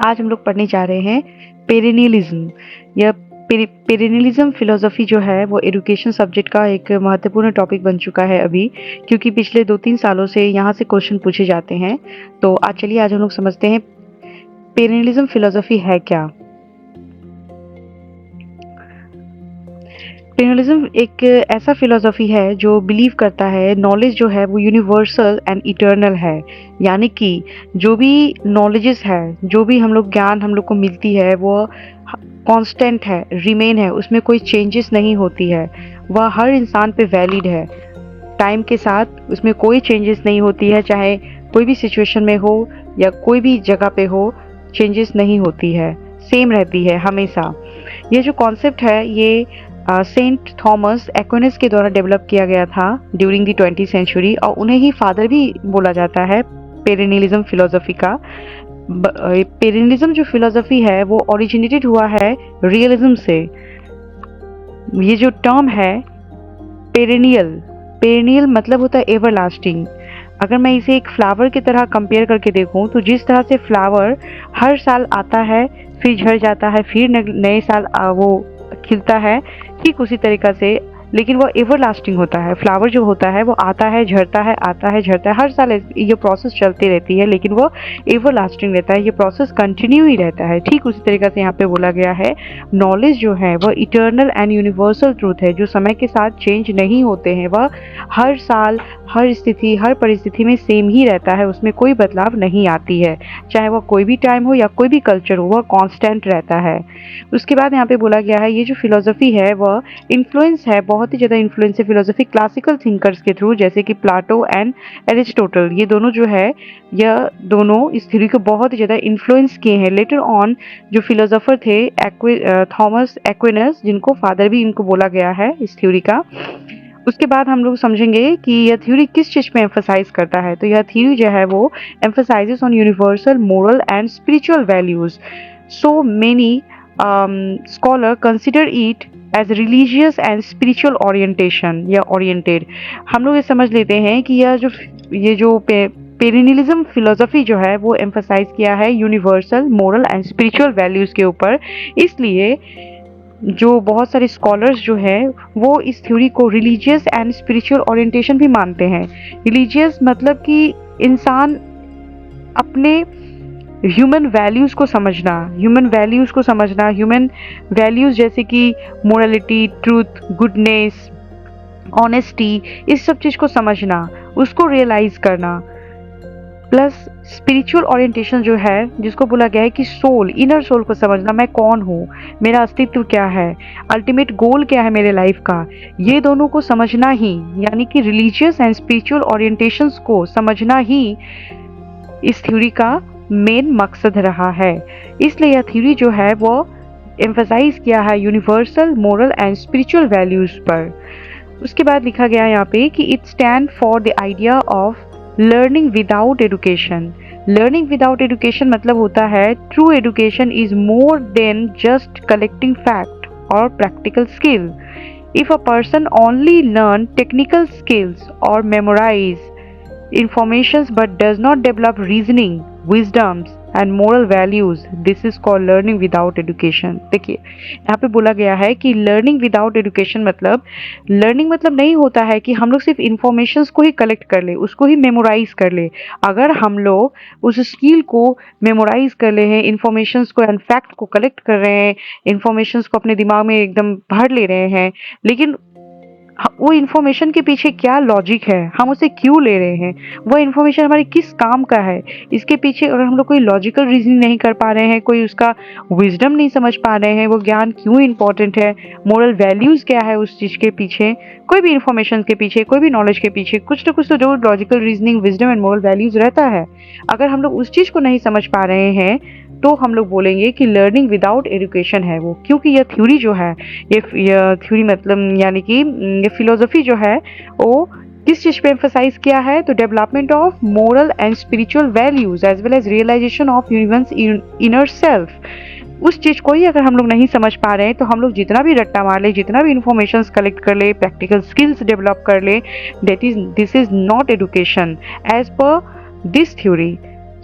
आज हम लोग पढ़ने जा रहे हैं पेरेनियलिज्म। यह पेरेनियलिज्म फिलोसफी जो है वो एजुकेशन सब्जेक्ट का एक महत्वपूर्ण टॉपिक बन चुका है अभी, क्योंकि पिछले 2-3 सालों से यहाँ से क्वेश्चन पूछे जाते हैं। तो आज हम लोग समझते हैं पेरेनियलिज्म फिलोसफी है क्या। पेरेनियलिज्म एक ऐसा फिलोसफी है जो बिलीव करता है नॉलेज जो है वो यूनिवर्सल एंड इटर्नल है, यानी कि जो भी नॉलेजेस है, जो भी हम लोग ज्ञान हम लोग को मिलती है वो कांस्टेंट है, रिमेन है, उसमें कोई चेंजेस नहीं होती है। वह हर इंसान पे वैलिड है, टाइम के साथ उसमें कोई चेंजेस नहीं होती है, चाहे कोई भी सिचुएशन में हो या कोई भी जगह पे हो, चेंजेस नहीं होती है, सेम रहती है हमेशा। ये जो कॉन्सेप्ट है ये सेंट थॉमस एक्विनस के द्वारा डेवलप किया गया था ड्यूरिंग द 20th सेंचुरी, और उन्हें ही फादर भी बोला जाता है पेरेनियलिज्म फिलोसफी का। पेरेनियलिज्म जो फिलोसफी है वो ओरिजिनेटेड हुआ है रियलिज्म से। ये जो टर्म है पेरेनियल, पेरेनियल मतलब होता है एवरलास्टिंग। अगर मैं इसे एक फ्लावर की तरह कंपेयर करके देखूं तो जिस तरह से फ्लावर हर साल आता है, फिर झड़ जाता है, फिर नए साल वो खिलता है, ठीक उसी तरीका से, लेकिन वो एवरलास्टिंग होता है। फ्लावर जो होता है वो आता है, झड़ता है, आता है, झड़ता है, हर साल ये प्रोसेस चलती रहती है, लेकिन वो एवरलास्टिंग रहता है, ये प्रोसेस कंटिन्यू ही रहता है। ठीक उसी तरीके से यहाँ पे बोला गया है नॉलेज जो है वो इटर्नल एंड यूनिवर्सल ट्रूथ है, जो समय के साथ चेंज नहीं होते हैं। वह हर साल, हर स्थिति, हर परिस्थिति में सेम ही रहता है, उसमें कोई बदलाव नहीं आती है, चाहे वह कोई भी टाइम हो या कोई भी कल्चर हो, वह कांस्टेंट रहता है। उसके बाद यहाँ पे बोला गया है ये जो फिलोसफी है वह इन्फ्लुएंस है, बहुत ही ज़्यादा इन्फ्लुएंस है फिलोसफी क्लासिकल थिंकर्स के थ्रू, जैसे कि प्लाटो एंड एरिस्टोटल। ये दोनों जो है, यह दोनों इस थ्योरी को बहुत ही ज़्यादा इन्फ्लुएंस किए हैं। लेटर ऑन जो फिलोसोफर थे थॉमस एक्विनस, जिनको फादर भी इनको बोला गया है इस थ्योरी का। उसके बाद हम लोग समझेंगे कि यह थ्योरी किस चीज़ पे एम्फसाइज करता है। तो यह थ्योरी जो है वो emphasises on universal moral and spiritual values. So many scholar consider it as religious and spiritual orientation या oriented। हम लोग ये समझ लेते हैं कि ये जो पेरेनियलिज्म फिलोसफी जो है वो एम्फसाइज किया है universal moral and spiritual values के ऊपर। इसलिए जो बहुत सारे स्कॉलर्स जो है वो इस थ्योरी को रिलीजियस एंड स्पिरिचुअल ओरिएंटेशन भी मानते हैं। रिलीजियस मतलब कि इंसान अपने ह्यूमन वैल्यूज़ को समझना, ह्यूमन वैल्यूज़ जैसे कि मोरालिटी, ट्रूथ, गुडनेस, ऑनेस्टी, इस सब चीज़ को समझना, उसको रियलाइज़ करना। प्लस स्पिरिचुअल ओरिएंटेशन जो है, जिसको बोला गया है कि सोल, इनर सोल को समझना, मैं कौन हूँ, मेरा अस्तित्व क्या है, अल्टीमेट गोल क्या है मेरे लाइफ का, ये दोनों को समझना ही, यानी कि रिलीजियस एंड स्पिरिचुअल ओरिएंटेशंस को समझना ही इस थ्योरी का मेन मकसद रहा है। इसलिए यह थ्योरी जो है वो एम्फसाइज किया है universal moral and spiritual values पर। उसके बाद लिखा गया यहाँ पे कि it stand for the idea of learning without education. Learning without education मतलब होता है true education is more than just collecting fact और practical skill. If a person only learn technical skills और memorize informations but does not develop reasoning, wisdoms and moral values, this is called learning without education। देखिए यहाँ पे बोला गया है कि learning without education मतलब, learning मतलब नहीं होता है कि हम लोग सिर्फ informations को ही कलेक्ट कर ले, उसको ही मेमोराइज कर ले। अगर हम लोग उस स्किल को मेमोराइज कर ले हैं, informations को एंड फैक्ट को कलेक्ट कर रहे हैं, informations को अपने दिमाग में एकदम भर ले रहे हैं, लेकिन वो इन्फॉर्मेशन के पीछे क्या लॉजिक है, हम उसे क्यों ले रहे हैं, वो इन्फॉर्मेशन हमारे किस काम का है, इसके पीछे अगर हम लोग कोई लॉजिकल रीजनिंग नहीं कर पा रहे हैं, कोई उसका विजडम नहीं समझ पा रहे हैं, वो ज्ञान क्यों इम्पोर्टेंट है, मोरल वैल्यूज़ क्या है उस चीज़ के पीछे, कोई भी इन्फॉर्मेशन के पीछे, कोई भी नॉलेज के पीछे कुछ ना कुछ तो जो logical reasoning, wisdom and moral values रहता है, अगर हम लोग उस चीज़ को नहीं समझ पा रहे हैं तो हम लोग बोलेंगे कि लर्निंग विदाउट एजुकेशन है वो। क्योंकि यह थ्योरी जो है, ये थ्योरी मतलब यानी कि ये फिलोसफी जो है वो किस चीज़ पे एम्फसाइज किया है, तो development of moral and spiritual values as well as realisation of humans inner self. उस चीज़ को ही अगर हम लोग नहीं समझ पा रहे हैं तो हम लोग जितना भी रट्टा मार ले, जितना भी इंफॉर्मेशन कलेक्ट कर ले, प्रैक्टिकल स्किल्स डेवलप कर ले, this is not education as per this theory.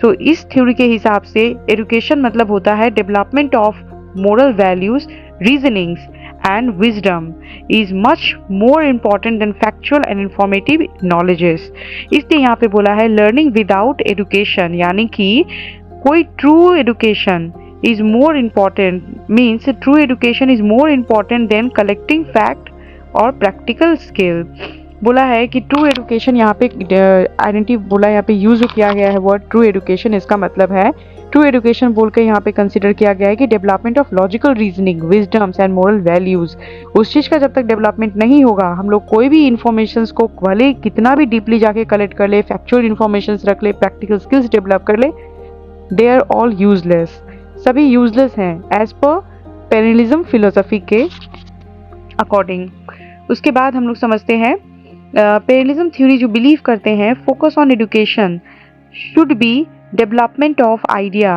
So इस थ्योरी के हिसाब से एजुकेशन मतलब होता है development of moral values, reasonings and wisdom is much more important than factual and informative knowledges. इसलिए यहाँ पे बोला है लर्निंग विदाउट एजुकेशन, यानी कि कोई true education is more important, means true education is more important than collecting fact और practical skill। बोला है कि ट्रू एजुकेशन यहाँ पे आइडेंटिटी बोला यहाँ पे यूज किया गया है वर्ड ट्रू एजुकेशन। इसका मतलब है ट्रू एजुकेशन बोलकर यहाँ पे कंसिडर किया गया है कि development of logical reasoning, wisdom's and moral values. उस चीज़ का जब तक डेवलपमेंट नहीं होगा, हम लोग कोई भी इंफॉर्मेशन को भले कितना भी डीपली जाके कलेक्ट कर ले, फैक्चुअल इंफॉर्मेशन रख ले, प्रैक्टिकल स्किल्स डेवलप कर ले, दे आर ऑल यूजलेस, सभी यूजलेस हैं एज पर पेरिनिज्म फिलोसफी के अकॉर्डिंग। उसके बाद हम लोग समझते हैं पेरिनिज्म थ्योरी जो बिलीव करते हैं focus on education should be development of idea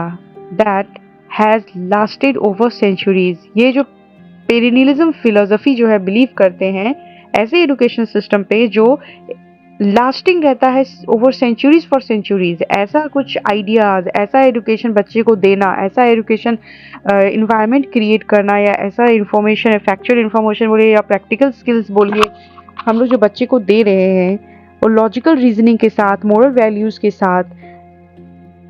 that has lasted over centuries. ये जो पेरिनिज्म फिलोसफी जो है बिलीव करते हैं ऐसे एजुकेशन सिस्टम पे जो लास्टिंग रहता है ओवर सेंचुरीज फॉर सेंचुरीज। ऐसा कुछ आइडियाज, ऐसा एजुकेशन बच्चे को देना, ऐसा एजुकेशन इन्वायरमेंट क्रिएट करना, या ऐसा इंफॉर्मेशन, फैक्चुअल इंफॉर्मेशन बोलिए या प्रैक्टिकल स्किल्स बोलिए, हम लोग जो बच्चे को दे रहे हैं वो लॉजिकल रीजनिंग के साथ, मोरल वैल्यूज के साथ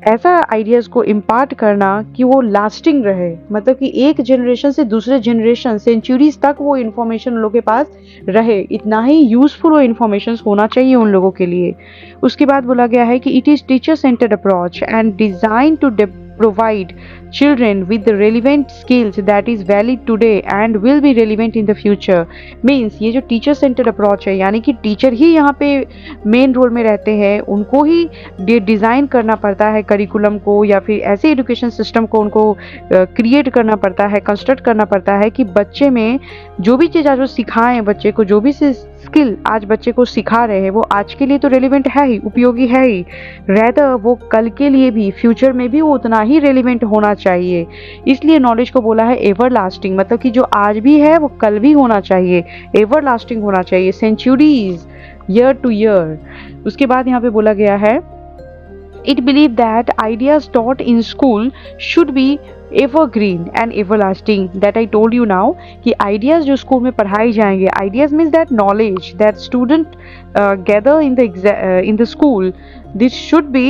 ऐसा आइडियाज़ को इम्पार्ट करना कि वो लास्टिंग रहे, मतलब कि एक जनरेशन से दूसरे जनरेशन, सेंचुरीज तक वो इन्फॉर्मेशन उन लोगों के पास रहे, इतना ही यूजफुल वो इन्फॉर्मेशन होना चाहिए उन लोगों के लिए। उसके बाद बोला गया है कि it is teacher centred approach and design to provide children with the relevant skills that is valid today and will be relevant in the future। means ये जो टीचर सेंटर्ड अप्रोच है, यानी कि टीचर ही यहाँ पे मेन रोल में रहते हैं, उनको ही डिज़ाइन करना पड़ता है करिकुलम को, या फिर ऐसे एजुकेशन सिस्टम को उनको क्रिएट करना पड़ता है, कंस्ट्रक्ट करना पड़ता है कि बच्चे में जो भी चीज़ आज वो सिखाएं, बच्चे को जो भी स्किल आज बच्चे को सिखा रहे हैं वो आज के लिए तो रेलिवेंट है ही, उपयोगी है ही, रहता वो कल के लिए भी, फ्यूचर में भी वो उतना ही रेलिवेंट होना चाहिए। इसलिए नॉलेज को बोला है एवर लास्टिंग, मतलब कि जो आज भी है वो कल भी होना चाहिए, एवर लास्टिंग होना चाहिए, सेंचुरीज, ईयर टू ईयर। उसके बाद यहाँ पे बोला गया है it believed that ideas taught in school should be evergreen and everlasting। that I told you now कि ideas जो स्कूल में पढ़ाई जाएंगे, ideas means that knowledge that student gather in the school, this should be,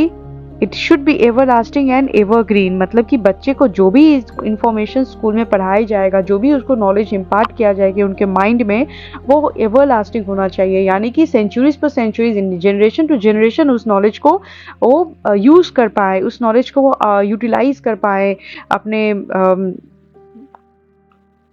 it should be everlasting and evergreen। मतलब कि बच्चे को जो भी इंफॉर्मेशन स्कूल में पढ़ाई जाएगा, जो भी उसको नॉलेज इम्पार्ट किया जाएगी उनके माइंड में, वो एवरलास्टिंग होना चाहिए, यानी कि सेंचुरीज पर सेंचुरीज, जनरेशन टू जनरेशन उस नॉलेज को वो यूज़ कर पाए, उस नॉलेज को वो यूटिलाइज कर पाए अपने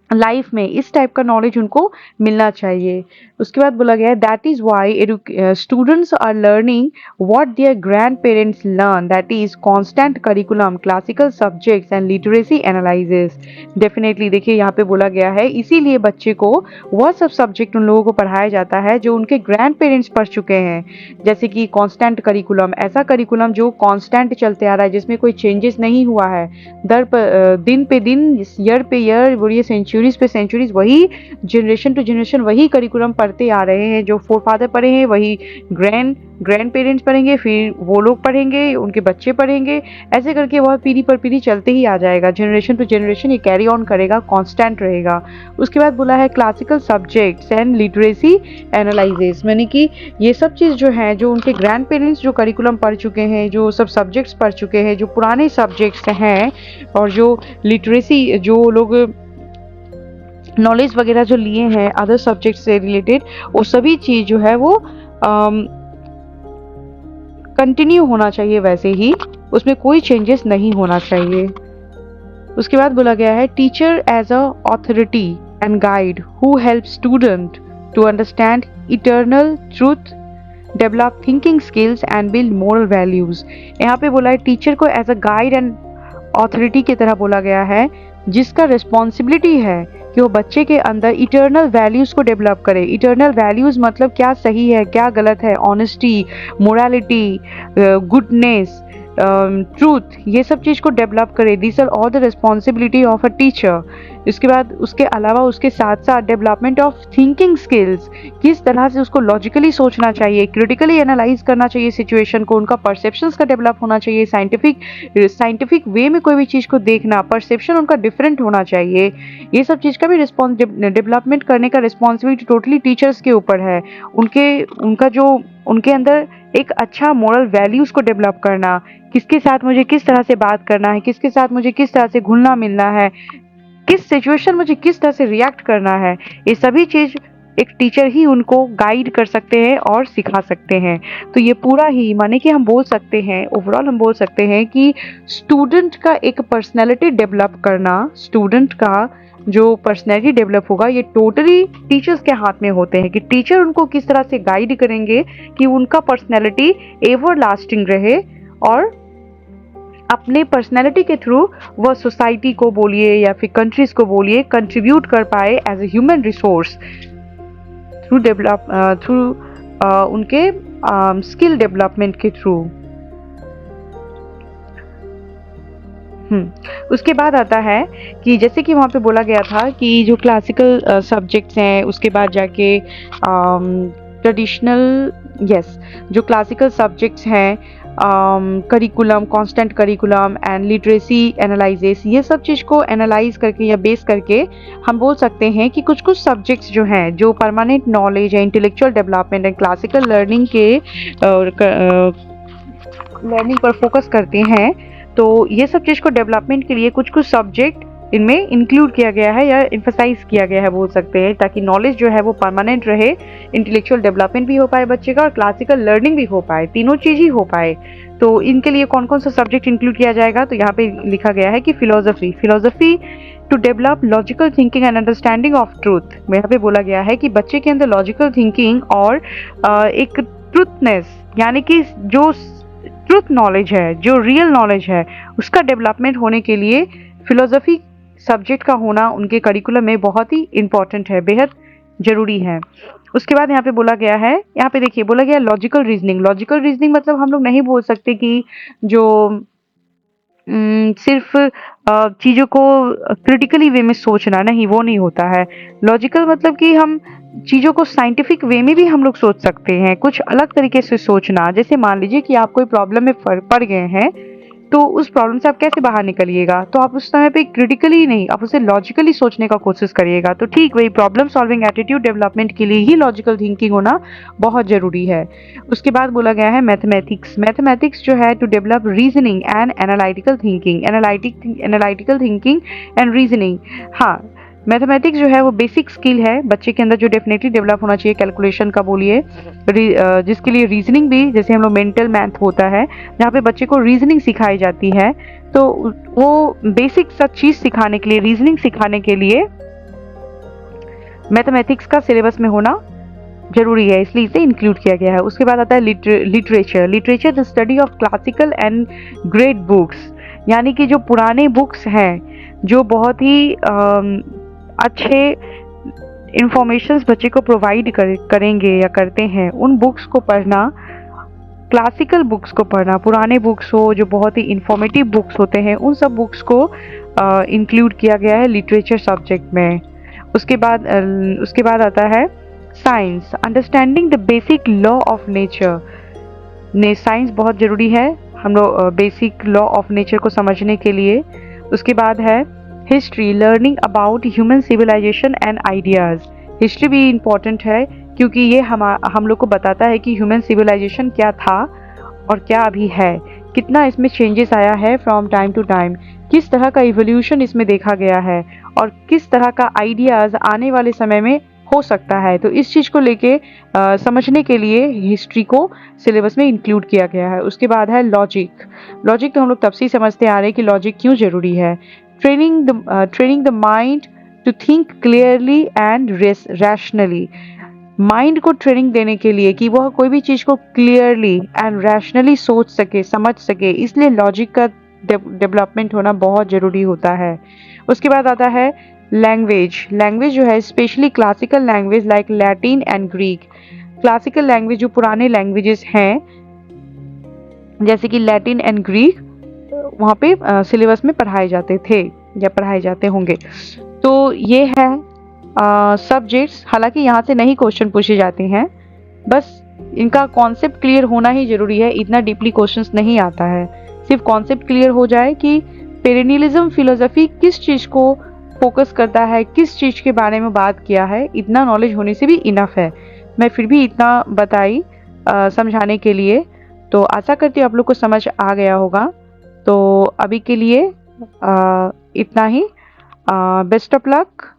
लाइफ में। इस टाइप का नॉलेज उनको मिलना चाहिए। उसके बाद बोला गया है that is why students are learning what their grand parents learn, that is constant curriculum, classical subjects and literacy analysis. Definitely देखिए यहाँ पे बोला गया है इसीलिए बच्चे को वह सब सब्जेक्ट उन लोगों को पढ़ाया जाता है जो उनके ग्रैंड पेरेंट्स पढ़ चुके हैं। जैसे कि कॉन्स्टेंट करिकुलम, ऐसा करिकुलम जो कॉन्स्टेंट चलते आ रहा है, जिसमें कोई चेंजेस नहीं हुआ है, दिन पे दिन, ईयर पे ईयर, बोलिए सेंचुरीज पे सेंचुरीज, वही जनरेशन टू जनरेशन वही करिकुलम पढ़ते आ रहे हैं। जो फोरफादर पढ़े हैं वही ग्रैंड पेरेंट्स पढ़ेंगे, फिर वो लोग पढ़ेंगे, उनके बच्चे पढ़ेंगे, ऐसे करके वह पीढ़ी पर पीढ़ी चलते ही आ जाएगा, जनरेशन टू जनरेशन ये कैरी ऑन करेगा, कांस्टेंट रहेगा। उसके बाद बोला है classical subjects and literacy analysis, यानी कि ये सब चीज़ जो है, जो उनके ग्रैंड पेरेंट्स जो करिकुलम पढ़ चुके हैं, जो सब सब्जेक्ट्स पढ़ चुके हैं, जो पुराने सब्जेक्ट्स हैं, और जो लिटरेसी जो लोग नॉलेज वगैरह जो लिए हैं अदर सब्जेक्ट से रिलेटेड, वो सभी चीज़ जो है वो कंटिन्यू होना चाहिए वैसे ही, उसमें कोई चेंजेस नहीं होना चाहिए। उसके बाद बोला गया है teacher as a authority and guide who help student to understand eternal truth, develop thinking skills and build moral values. यहाँ पे बोला है टीचर को as a guide and authority की तरह बोला गया है, जिसका रिस्पॉन्सिबिलिटी है कि वो बच्चे के अंदर इटर्नल वैल्यूज़ को डेवलप करे। इटर्नल वैल्यूज़ मतलब क्या सही है, क्या गलत है, ऑनेस्टी, मोरालिटी, गुडनेस, ट्रूथ, ये सब चीज़ को डेवलप करे। This are all the responsibility of a teacher. इसके बाद उसके अलावा उसके साथ साथ डेवलपमेंट ऑफ थिंकिंग स्किल्स, किस तरह से उसको लॉजिकली सोचना चाहिए, क्रिटिकली एनालाइज करना चाहिए सिचुएशन को, उनका परसेप्शंस का डेवलप होना चाहिए, साइंटिफिक वे में कोई भी चीज़ को देखना, परसेप्शन उनका डिफरेंट होना चाहिए। ये सब चीज़ का भी रिस्पॉन्स डेवलपमेंट करने का रिस्पॉन्सिबिलिटी टोटली टीचर्स के ऊपर है। उनका जो उनके अंदर एक अच्छा मोरल वैल्यूज़ को डेवलप करना, किसके साथ मुझे किस तरह से बात करना है, किसके साथ मुझे किस तरह से घुलना मिलना है, किस सिचुएशन मुझे किस तरह से रिएक्ट करना है, ये सभी चीज़ एक टीचर ही उनको गाइड कर सकते हैं और सिखा सकते हैं। तो ये पूरा ही माने कि हम बोल सकते हैं, ओवरऑल हम बोल सकते हैं कि स्टूडेंट का एक पर्सनैलिटी डेवलप करना, स्टूडेंट का जो पर्सनैलिटी डेवलप होगा, ये टोटली टीचर्स के हाथ में होते हैं कि टीचर उनको किस तरह से गाइड करेंगे कि उनका पर्सनैलिटी एवर लास्टिंग रहे और अपने पर्सनैलिटी के थ्रू वह सोसाइटी को बोलिए या फिर कंट्रीज को बोलिए कंट्रीब्यूट कर पाए as a human resource through उनके स्किल डेवलपमेंट के थ्रू। उसके बाद आता है कि जैसे कि वहाँ पे बोला गया था कि जो क्लासिकल सब्जेक्ट्स हैं उसके बाद जाके ट्रेडिशनल जो क्लासिकल सब्जेक्ट्स हैं, curriculum, constant curriculum and literacy analysis, ये सब चीज़ को एनालाइज करके या बेस करके हम बोल सकते हैं कि कुछ कुछ सब्जेक्ट्स जो हैं जो परमानेंट नॉलेज है, intellectual development and classical learning के लर्निंग पर फोकस करते हैं, तो ये सब चीज़ को डेवलपमेंट के लिए कुछ कुछ सब्जेक्ट इनमें इंक्लूड किया गया है या एम्फसाइज किया गया है बोल सकते हैं, ताकि नॉलेज जो है वो परमानेंट रहे, इंटेलेक्चुअल डेवलपमेंट भी हो पाए बच्चे का और क्लासिकल लर्निंग भी हो पाए, तीनों चीज़ ही हो पाए। तो इनके लिए कौन कौन सा सब्जेक्ट इंक्लूड किया जाएगा, तो यहाँ पे लिखा गया है कि philosophy to develop logical thinking and understanding of truth. यहाँ पे बोला गया है कि बच्चे के अंदर लॉजिकल थिंकिंग और एक ट्रूथनेस यानी कि जो ट्रूथ नॉलेज है, जो रियल नॉलेज है, उसका डेवलपमेंट होने के लिए फिलोसफी सब्जेक्ट का होना उनके करिकुलम में बहुत ही इम्पॉर्टेंट है, बेहद ज़रूरी है। उसके बाद यहाँ पे बोला गया है, यहाँ पे देखिए बोला गया लॉजिकल रीजनिंग मतलब हम लोग नहीं बोल सकते कि जो सिर्फ चीज़ों को क्रिटिकली वे में सोचना, नहीं वो नहीं होता है। लॉजिकल मतलब कि हम चीज़ों को साइंटिफिक वे में भी हम लोग सोच सकते हैं, कुछ अलग तरीके से सोचना। जैसे मान लीजिए कि आप कोई प्रॉब्लम में पड़ गए हैं, तो उस प्रॉब्लम से आप कैसे बाहर निकलिएगा, तो आप उस समय पे क्रिटिकली नहीं, आप उसे लॉजिकली सोचने का कोशिश करिएगा। तो ठीक वही प्रॉब्लम सॉल्विंग एटीट्यूड डेवलपमेंट के लिए ही लॉजिकल थिंकिंग होना बहुत ज़रूरी है। उसके बाद बोला गया है मैथमेटिक्स जो है to develop reasoning and analytical thinking and reasoning. हाँ, मैथमेटिक्स जो है वो बेसिक स्किल है बच्चे के अंदर जो डेफिनेटली डेवलप होना चाहिए, कैलकुलेशन का बोलिए, जिसके लिए रीजनिंग भी, जैसे हम लोग मेंटल मैथ होता है जहाँ पे बच्चे को रीजनिंग सिखाई जाती है, तो वो बेसिक सब चीज़ सिखाने के लिए, रीजनिंग सिखाने के लिए मैथमेटिक्स का सिलेबस में होना जरूरी है, इसलिए इसे इंक्लूड किया गया है। उसके बाद आता है literature the study of classical and great books, यानी कि जो पुराने बुक्स हैं जो बहुत ही अच्छे इंफॉर्मेशंस बच्चे को प्रोवाइड करेंगे या करते हैं, उन बुक्स को पढ़ना, क्लासिकल बुक्स को पढ़ना, पुराने बुक्स हो जो बहुत ही इंफॉर्मेटिव बुक्स होते हैं, उन सब बुक्स को इंक्लूड किया गया है लिटरेचर सब्जेक्ट में। उसके बाद आता है science, understanding the basic law of nature. Science बहुत ज़रूरी है हम लोग बेसिक लॉ ऑफ नेचर को समझने के लिए। उसके बाद है history, learning about human civilisation and ideas. History भी इम्पॉर्टेंट है क्योंकि ये हम लोग को बताता है कि ह्यूमन सिविलाइजेशन क्या था और क्या अभी है, कितना इसमें चेंजेस आया है फ्रॉम टाइम टू टाइम, किस तरह का इवोल्यूशन इसमें देखा गया है और किस तरह का आइडियाज़ आने वाले समय में हो सकता है। तो इस चीज़ को लेके समझने के लिए हिस्ट्री को सिलेबस में इंक्लूड किया गया है। उसके बाद है लॉजिक तो हम लोग तब से ही समझते आ रहे हैं कि लॉजिक क्यों ज़रूरी है। Training the mind to think clearly and rationally, mind को ट्रेनिंग देने के लिए कि वह कोई भी चीज़ को क्लियरली एंड रैशनली सोच सके, समझ सके, इसलिए लॉजिक का डेवलपमेंट होना बहुत ज़रूरी होता है। उसके बाद आता है लैंग्वेज जो है specially classical language like Latin and Greek. Classical language जो पुराने लैंग्वेजेस हैं जैसे कि लैटिन एंड ग्रीक, वहाँ पे सिलेबस में पढ़ाए जाते थे या पढ़ाए जाते होंगे। तो ये है सब्जेक्ट्स। हालांकि यहाँ से नहीं क्वेश्चन पूछे जाते हैं, बस इनका कॉन्सेप्ट क्लियर होना ही ज़रूरी है, इतना डीपली क्वेश्चंस नहीं आता है। सिर्फ कॉन्सेप्ट क्लियर हो जाए कि पेरेनियलिज्म फिलोसफी किस चीज़ को फोकस करता है, किस चीज़ के बारे में बात किया है, इतना नॉलेज होने से भी इनफ है। मैं फिर भी इतना बताई समझाने के लिए। तो आशा करती हूँ आप लोग को समझ आ गया होगा। तो अभी के लिए इतना ही। Best of luck.